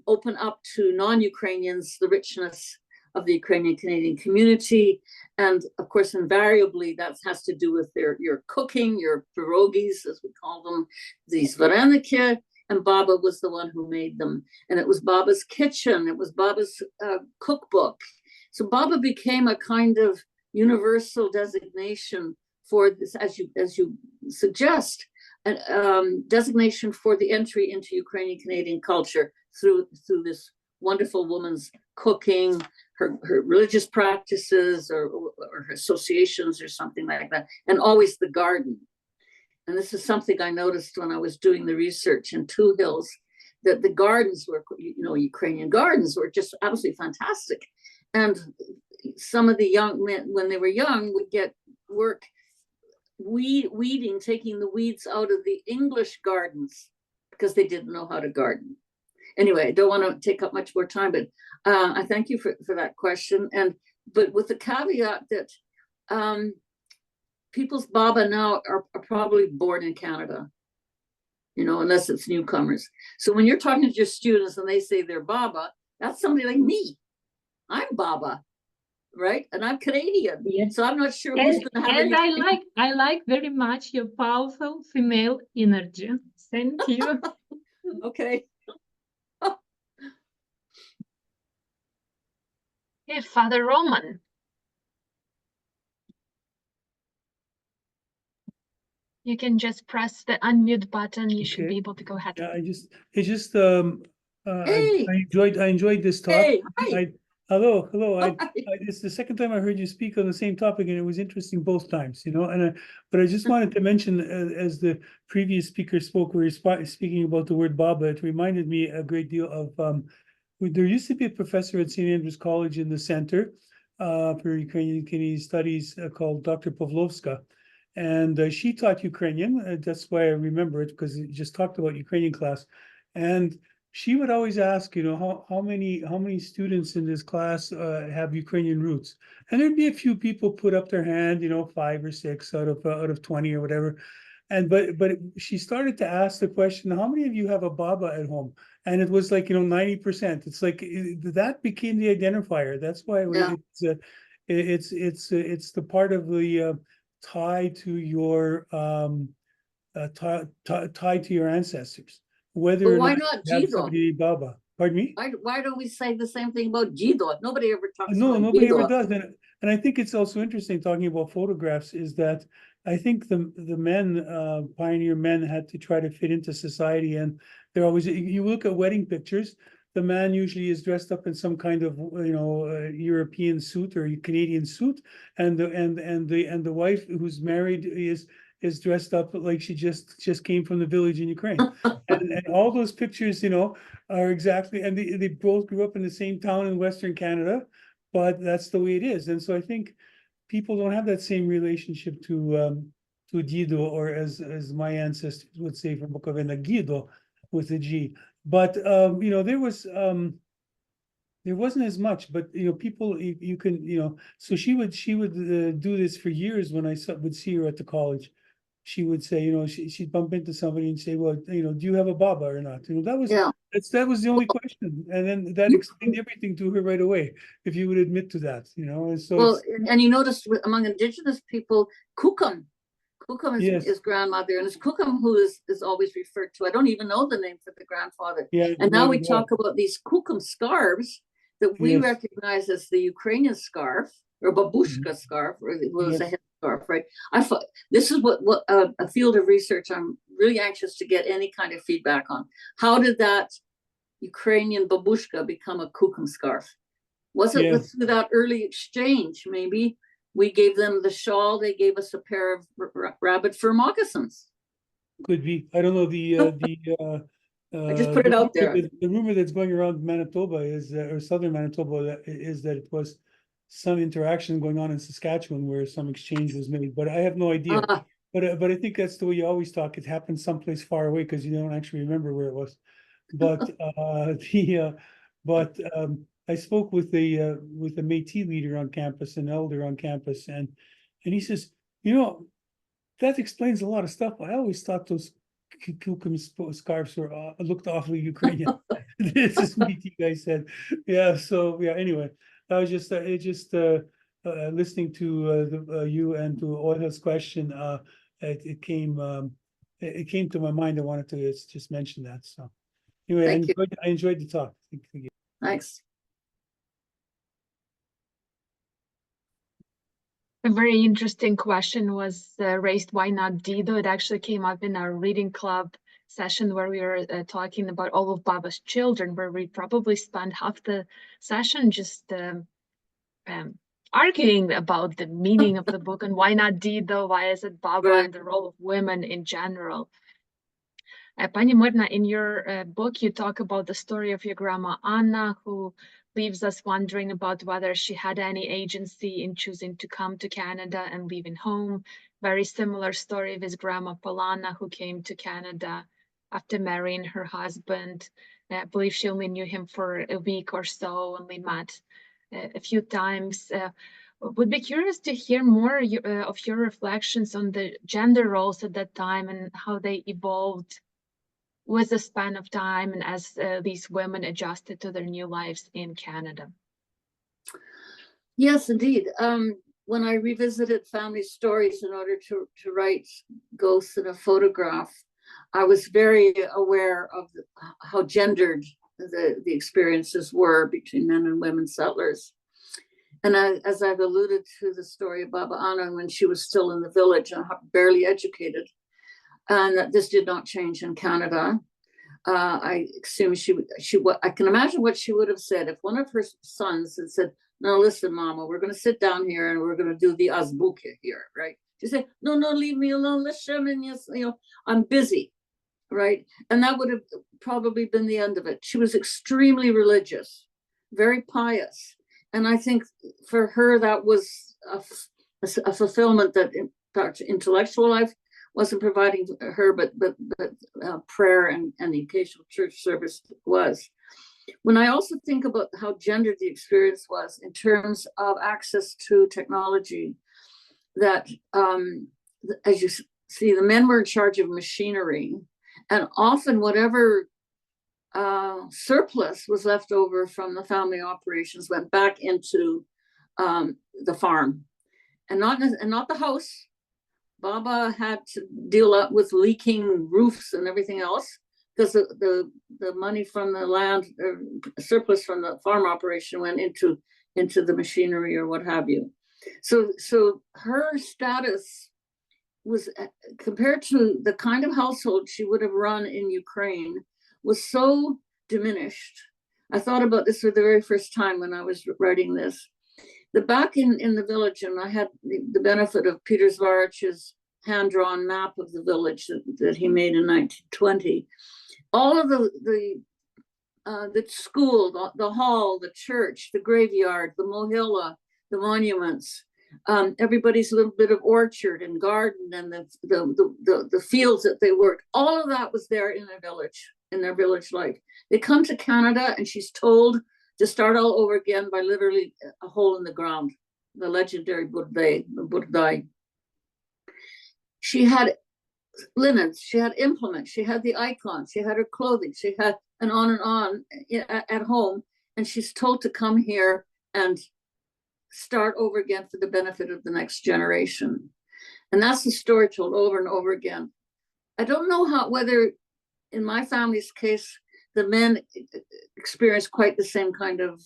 Speaker 2: open up to non-Ukrainians the richness of the Ukrainian Canadian community. And of course, invariably, that has to do with your cooking, your pierogies, as we call them, these vareniki, and Baba was the one who made them. And it was Baba's kitchen, it was Baba's cookbook. So Baba became a kind of universal designation for this, as you suggest, a designation for the entry into Ukrainian Canadian culture through this wonderful woman's cooking, her religious practices, or her associations, or something like that, and always the garden. And this is something I noticed when I was doing the research in Two Hills, that the gardens were, Ukrainian gardens were just absolutely fantastic. And some of the young men, when they were young, would get work weeding, taking the weeds out of the English gardens because they didn't know how to garden. Anyway, I don't want to take up much more time, but I thank you for that question. And but with the caveat that people's Baba now are probably born in Canada, you know, unless it's newcomers. So when you're talking to your students and they say they're Baba, that's somebody like me. I'm Baba, right? And I'm Canadian.
Speaker 3: Yes.
Speaker 2: So I'm not sure who's going to have
Speaker 3: And I like very much your powerful female energy. Thank you.
Speaker 2: Okay.
Speaker 1: Okay, Father Roman. You can just press the unmute button. You should be able to go ahead.
Speaker 4: Yeah,
Speaker 2: Hey.
Speaker 4: I enjoyed this talk.
Speaker 2: Hey, hi.
Speaker 4: Hello.
Speaker 2: Hi.
Speaker 4: It's the second time I heard you speak on the same topic, and it was interesting both times, you know. But I just wanted to mention, as the previous speaker spoke, where he's speaking about the word Baba, it reminded me a great deal of there used to be a professor at St. Andrews College in the Center for Ukrainian Canadian Studies called Dr. Pavlovska. And she taught Ukrainian. That's why I remember it, because it just talked about Ukrainian class. And she would always ask, you know, how many students in this class have Ukrainian roots? And there'd be a few people put up their hand, you know, 5 or 6 out of 20 or whatever. And but she started to ask the question, how many of you have a Baba at home? And it was like, you know, 90%. It's like that became the identifier. That's why it's the part of the tied to your tied to your ancestors, whether
Speaker 2: But
Speaker 4: or
Speaker 2: why
Speaker 4: not
Speaker 2: not
Speaker 4: you have
Speaker 2: Jido?
Speaker 4: somebody Baba. Pardon me?
Speaker 2: Why don't we say the same thing about Jido? Nobody ever talks
Speaker 4: No,
Speaker 2: about
Speaker 4: nobody ever
Speaker 2: Jido.
Speaker 4: does. And I think it's also interesting talking about photographs is that I think the men, pioneer men, had to try to fit into society, and they're always, you look at wedding pictures, the man usually is dressed up in some kind of, you know, European suit or Canadian suit, and the wife who's married is dressed up like she just came from the village in Ukraine. And all those pictures, you know, are exactly, and they both grew up in the same town in Western Canada, but that's the way it is. And so I think people don't have that same relationship to Gido, or as my ancestors would say from Bukovina, Gido with a G. But you know, there wasn't as much, but you know, people, you can, you know, so she would do this for years. When I would see her at the college, she would say, you know, she'd bump into somebody and say, well, you know, do you have a Baba or not? You know, that was the only question, and then that explained everything to her right away, if you would admit to that, you know. And so
Speaker 2: well, and you notice among Indigenous people, Kukum is grandmother, and it's Kukum who is always referred to. I don't even know the name for the grandfather.
Speaker 4: Yeah,
Speaker 2: and now we talk about these Kukum scarves that we recognize as the Ukrainian scarf or babushka scarf, or it was a headscarf, right? I thought this is what a field of research I'm really anxious to get any kind of feedback on. How did that Ukrainian babushka become a Kukum scarf? Was it through that early exchange? Maybe we gave them the shawl, they gave us a pair of rabbit fur moccasins.
Speaker 4: Could be. I don't know.
Speaker 2: I just put it out there.
Speaker 4: The rumor that's going around Manitoba is, or southern Manitoba, is that it was some interaction going on in Saskatchewan where some exchange was made, but I have no idea. But I think that's the way you always talk. It happened someplace far away because you don't actually remember where it was. But I spoke with a Métis leader on campus, an elder on campus, and he says, you know, that explains a lot of stuff. I always thought those Kukum scarves were looked awfully Ukrainian. This is Métis guy said, yeah. So yeah. Anyway, I was just listening to you and to Olga's question. It came to my mind. I wanted to just mention that. So anyway, I enjoyed the talk. Thank you.
Speaker 2: Thanks.
Speaker 1: A very interesting question was raised, why not Dido? It actually came up in our reading club session where we were talking about all of Baba's children, where we probably spent half the session just arguing about the meaning of the book and why not Dido, why is it Baba, and the role of women in general. Pani Myrna, in your book, you talk about the story of your grandma Anna, who leaves us wondering about whether she had any agency in choosing to come to Canada and leaving home. Very similar story with grandma Polana, who came to Canada after marrying her husband. I believe she only knew him for a week or so, only met a few times. Would be curious to hear more of your reflections on the gender roles at that time and how they evolved with the span of time and as these women adjusted to their new lives in Canada.
Speaker 2: Yes, indeed. When I revisited family stories in order to write Ghosts in a Photograph, I was very aware of how gendered the experiences were between men and women settlers. And as I've alluded to the story of Baba Anna when she was still in the village and barely educated, and that this did not change in Canada. I assume I can imagine what she would have said if one of her sons had said, "No, listen, Mama, we're going to sit down here and we're going to do the azbuke here," right? She said, "No, leave me alone. Listen, and yes, I'm busy," right? And that would have probably been the end of it. She was extremely religious, very pious. And I think for her, that was a fulfillment that intellectual life wasn't providing her, but prayer and the occasional church service was. When I also think about how gendered the experience was in terms of access to technology, that as you see, the men were in charge of machinery, and often whatever surplus was left over from the family operations went back into the farm, and not the house. Baba had to deal up with leaking roofs and everything else because the money from the land surplus from the farm operation went into the machinery or what have you. So her status was, compared to the kind of household she would have run in Ukraine, was so diminished. I thought about this for the very first time when I was writing this. Back in the village, and I had the benefit of Peter Zvarich's hand-drawn map of the village that he made in 1920. All of the school, the hall, the church, the graveyard, the mohila, the monuments, everybody's little bit of orchard and garden, and the fields that they worked, all of that was there in their village life. They come to Canada and she's told to start all over again by literally a hole in the ground, the legendary Burdai. She had linens, she had implements, she had the icons, she had her clothing, she had and on at home, and she's told to come here and start over again for the benefit of the next generation. And that's the story told over and over again. I don't know whether in my family's case, the men experienced quite the same kind of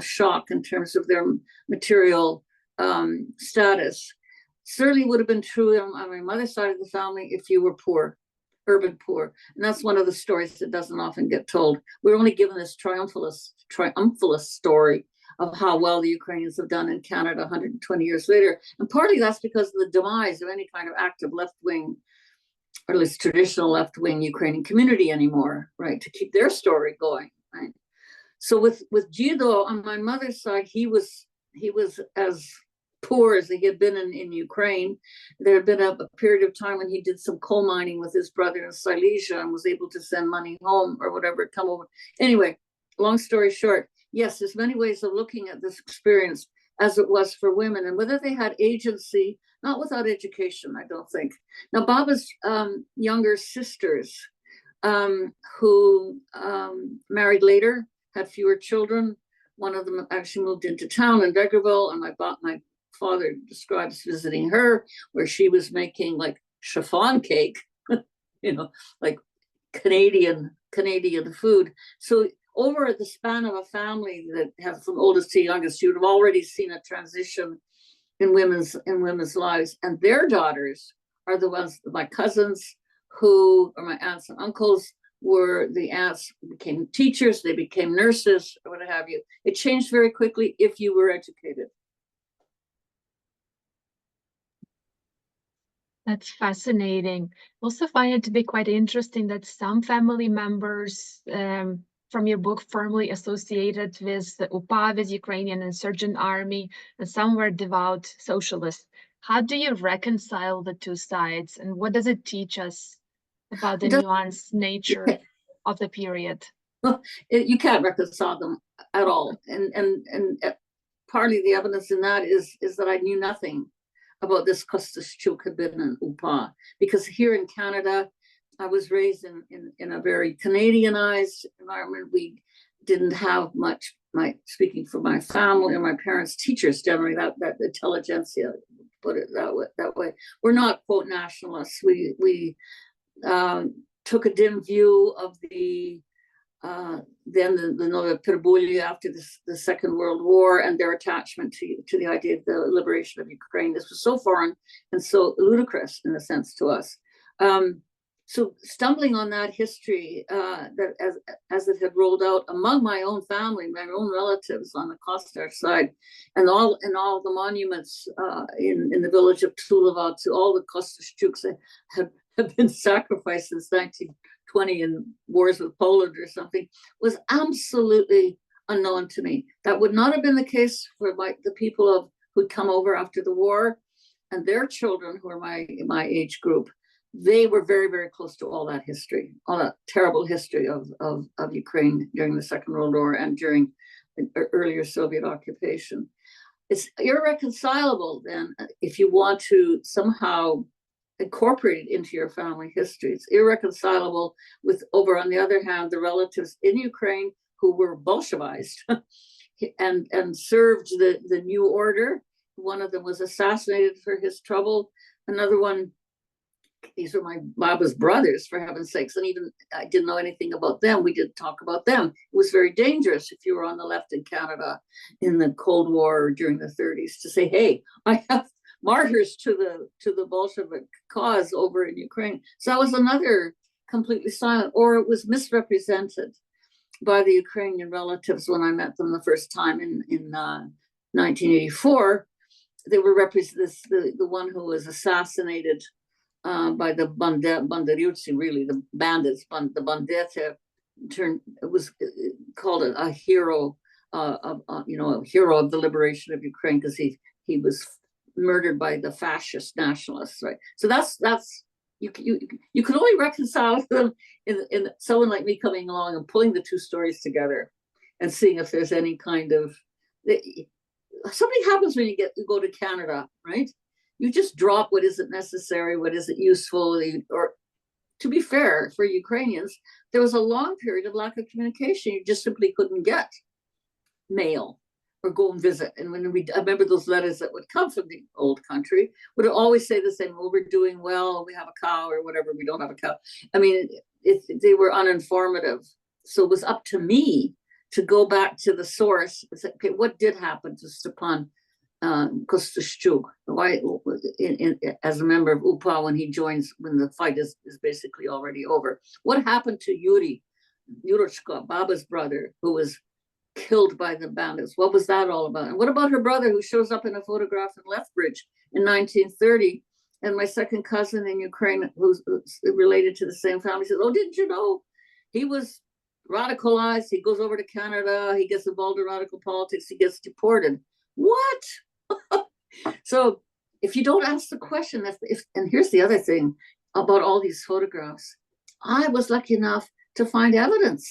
Speaker 2: shock in terms of their material status. Certainly would have been true on my mother's side of the family if you were poor, urban poor. And that's one of the stories that doesn't often get told. We're only given this triumphalist story of how well the Ukrainians have done in Canada 120 years later. And partly that's because of the demise of any kind of active left-wing, or at least traditional left-wing Ukrainian community anymore, right, to keep their story going, right? So with Jido on my mother's side, he was as poor as he had been in Ukraine. There had been a period of time when he did some coal mining with his brother in Silesia and was able to send money home or whatever, come over. Anyway, long story short, yes, there's many ways of looking at this experience as it was for women, and whether they had agency, not without education, I don't think. Now, Baba's younger sisters who married later, had fewer children. One of them actually moved into town in Vegreville, and my father describes visiting her, where she was making like chiffon cake, like Canadian food. So over the span of a family that has from oldest to youngest, you would have already seen a transition in women's lives. And their daughters are the ones, my cousins, who are my aunts and uncles, were the aunts became teachers, they became nurses, or what have you. It changed very quickly if you were educated.
Speaker 1: That's fascinating. Also find it to be quite interesting that some family members from your book firmly associated with the UPA, with Ukrainian Insurgent Army, and some were devout socialists. How do you reconcile the two sides, and what does it teach us about the nuanced nature of the period?
Speaker 2: You can't reconcile them at all. And partly the evidence in that is that I knew nothing about this Kostash had been in UPA, because here in Canada, I was raised in a very Canadianized environment. We didn't have much, speaking for my family and my parents, teachers generally, that intelligentsia, put it that way. We're not, quote, nationalists. We took a dim view of then the Nova Perbulia after the Second World War and their attachment to the idea of the liberation of Ukraine. This was so foreign and so ludicrous in a sense to us. So stumbling on that history that as it had rolled out among my own family, my own relatives on the Kostash side, and all the monuments in the village of Tulava to all the Kostash that have been sacrificed since 1920 in wars with Poland or something, was absolutely unknown to me. That would not have been the case for the people who'd come over after the war, and their children who are my age group. They were very, very close to all that history, all that terrible history of Ukraine during the Second World War and during earlier Soviet occupation. It's irreconcilable then if you want to somehow incorporate it into your family history. It's irreconcilable with, over on the other hand, the relatives in Ukraine who were Bolshevized and served the new order. One of them was assassinated for his trouble. Another one, these were my Baba's brothers, for heaven's sakes, and even I didn't know anything about them. We didn't talk about them. It was very dangerous if you were on the left in Canada in the Cold War or during the 30s to say, hey, I have martyrs to the Bolshevik cause over in Ukraine. So that was another completely silent, or it was misrepresented by the Ukrainian relatives when I met them the first time in 1984. They were the one who was assassinated by the Banderucci, really the bandits, the Bandete, was called a hero, a hero of the liberation of Ukraine, because he was murdered by the fascist nationalists, right? So that's you can only reconcile them in someone like me coming along and pulling the two stories together and seeing if there's any kind of something happens when you go to Canada, right? You just drop what isn't necessary, what isn't useful, or to be fair, for Ukrainians, there was a long period of lack of communication. You just simply couldn't get mail or go and visit. And I remember those letters that would come from the old country would always say the same, well, we're doing well, we have a cow or whatever, we don't have a cow. I mean, they were uninformative. So it was up to me to go back to the source and say, okay, what did happen to Stepan Kostash, why as a member of UPA when the fight is basically already over? What happened to Yurochka, Baba's brother, who was killed by the bandits? What was that all about? And what about her brother who shows up in a photograph in Lethbridge in 1930? And my second cousin in Ukraine, who's related to the same family, says, oh, didn't you know he was radicalized? He goes over to Canada, he gets involved in radical politics, he gets deported. What? So if you don't ask the question, and here's the other thing about all these photographs, I was lucky enough to find evidence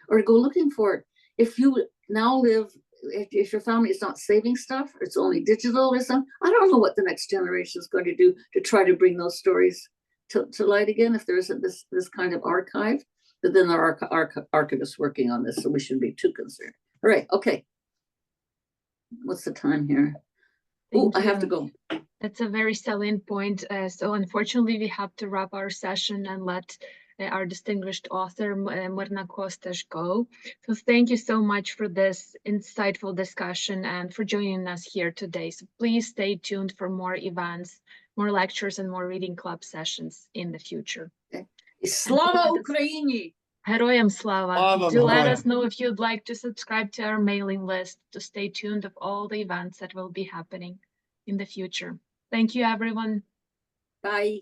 Speaker 2: or to go looking for it. If you now live, if your family is not saving stuff, or it's only digital or something, I don't know what the next generation is going to do to try to bring those stories to light again, if there isn't this kind of archive. But then there are archivists working on this, so we shouldn't be too concerned. All right, okay. What's the time here? Oh, I have to go.
Speaker 1: That's a very salient point. So unfortunately, we have to wrap our session and let our distinguished author, Myrna Kostash, go. So thank you so much for this insightful discussion and for joining us here today. So please stay tuned for more events, more lectures, and more reading club sessions in the future.
Speaker 2: Okay. Slava Ukraini!
Speaker 1: Heroyam Slava. Do let us know if you'd like to subscribe to our mailing list to stay tuned of all the events that will be happening in the future. Thank you, everyone.
Speaker 2: Bye.